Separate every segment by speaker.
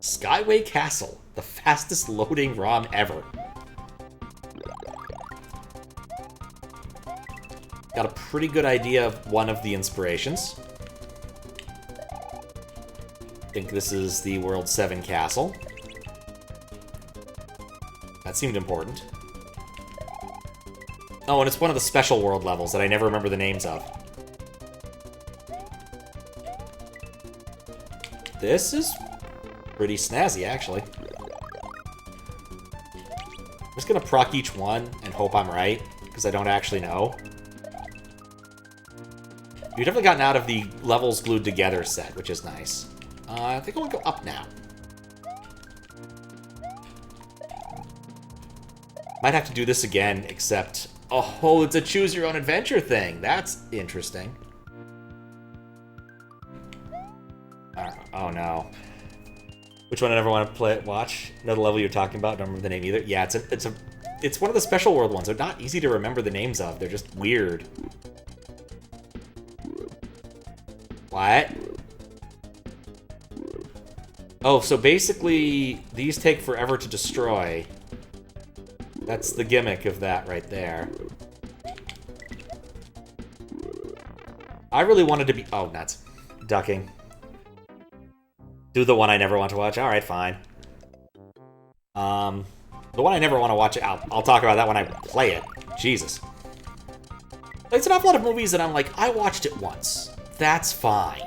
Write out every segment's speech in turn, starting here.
Speaker 1: Skyway Castle, the fastest loading ROM ever. Got a pretty good idea of one of the inspirations. I think this is the World 7 castle. That seemed important. Oh, and it's one of the special world levels that I never remember the names of. This is pretty snazzy, actually. I'm just gonna proc each one and hope I'm right, because I don't actually know. You've definitely gotten out of the levels glued together set, which is nice. I think I want to go up now. Might have to do this again, except... Oh, it's a choose-your-own-adventure thing. That's interesting. Oh, no. Which one I never want to watch? Another level you're talking about? Don't remember the name either. Yeah, it's one of the special world ones. They're not easy to remember the names of. They're just weird. What? Oh, so basically, these take forever to destroy. That's the gimmick of that right there. I really wanted to be... Oh, nuts. Ducking. Do the one I never want to watch? Alright, fine. The one I never want to watch... I'll talk about that when I play it. Jesus. It's an awful lot of movies that I'm like, I watched it once. That's fine.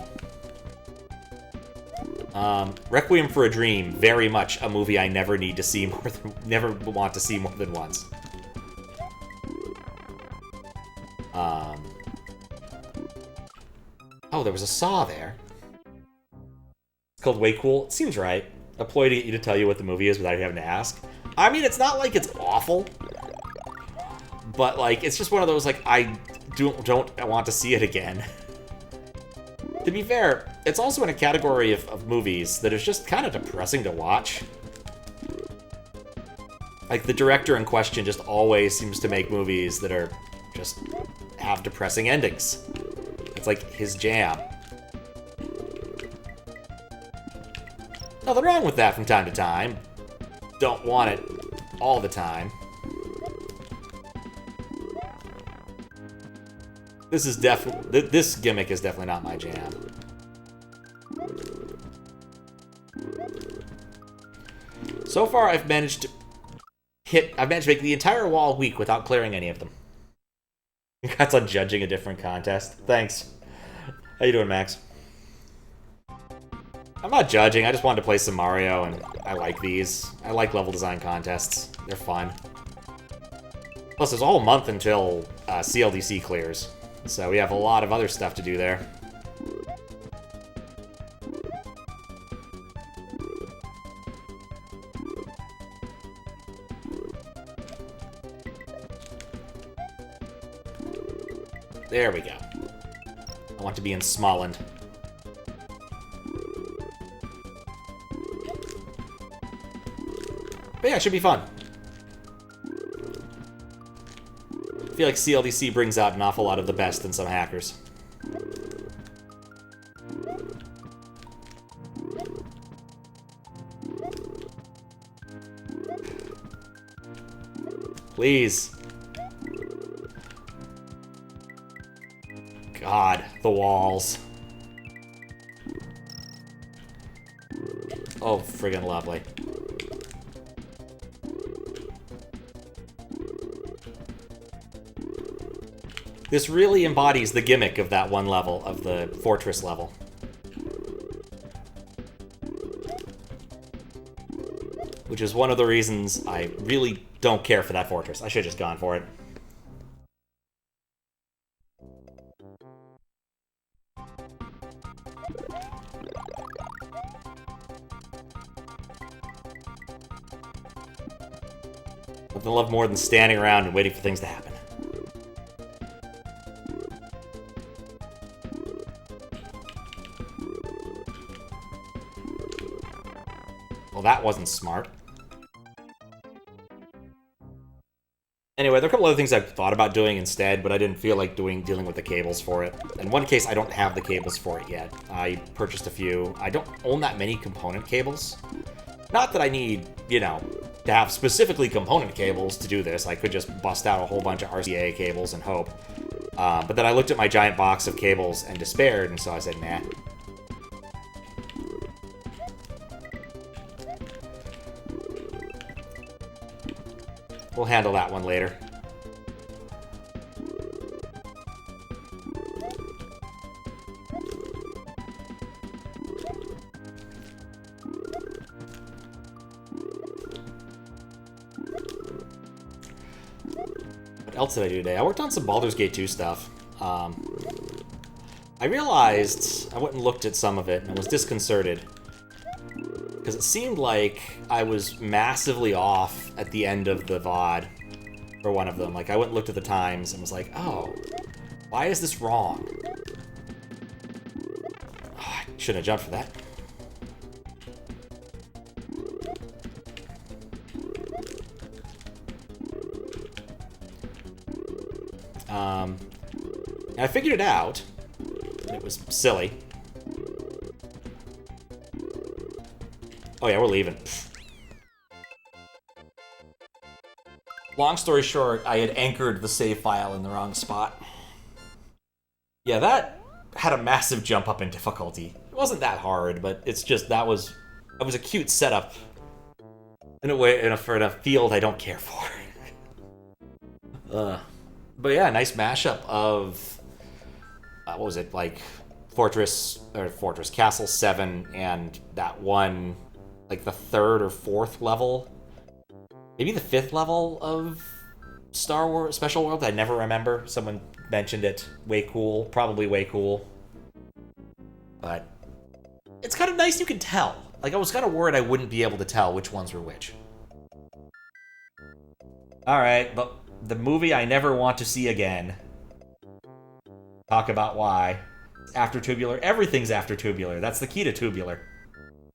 Speaker 1: Requiem for a Dream, very much a movie I never need to see more than... Never want to see more than once. Oh, there was a saw there. It's called Way Cool. It seems right. A ploy to get you to tell you what the movie is without you having to ask. I mean, it's not like it's awful. But, like, it's just one of those, like, I don't want to see it again. To be fair, it's also in a category of movies that is just kind of depressing to watch. Like, the director in question just always seems to make movies that are just have depressing endings. It's like his jam. Nothing wrong with that from time to time. Don't want it all the time. This is this gimmick is definitely not my jam. So far, I've managed to make the entire wall weak without clearing any of them. Congrats on judging a different contest. Thanks. How you doing, Max? I'm not judging, I just wanted to play some Mario, and I like these. I like level design contests. They're fun. Plus, there's a whole month until CLDC clears. So we have a lot of other stuff to do there. There we go. I want to be in Smolland. But yeah, it should be fun. I feel like CLDC brings out an awful lot of the best in some hackers. Please. God, the walls. Oh, friggin' lovely. This really embodies the gimmick of that one level, of the fortress level. Which is one of the reasons I really don't care for that fortress. I should have just gone for it. Nothing I love more than standing around and waiting for things to happen. Well, that wasn't smart. Anyway, there are a couple other things I've thought about doing instead, but I didn't feel like dealing with the cables for it. In one case, I don't have the cables for it yet. I purchased a few. I don't own that many component cables. Not that I need, you know, to have specifically component cables to do this. I could just bust out a whole bunch of RCA cables and hope. But then I looked at my giant box of cables and despaired, and so I said, nah. We'll handle that one later. What else did I do today? I worked on some Baldur's Gate 2 stuff. I realized I went and looked at some of it and was disconcerted. Because it seemed like I was massively off at the end of the VOD for one of them. Like, I went and looked at the times and was like, oh, why is this wrong? Oh, I shouldn't have jumped for that. And I figured it out. And it was silly. Oh yeah, we're leaving. Long story short, I had anchored the save file in the wrong spot. Yeah, that had a massive jump up in difficulty. It wasn't that hard, but it's just that was a cute setup in a way for a field I don't care for. But yeah, nice mashup of what was it, like Fortress Castle 7 and that one, like the 3rd or 4th level, maybe the 5th level of Star Wars Special World. I never remember. Someone mentioned it. Way cool, probably way cool. But it's kind of nice you can tell. Like, I was kind of worried I wouldn't be able to tell which ones were which. Alright, but the movie I never want to see again. Talk about why. After tubular. Everything's after tubular. That's the key to tubular.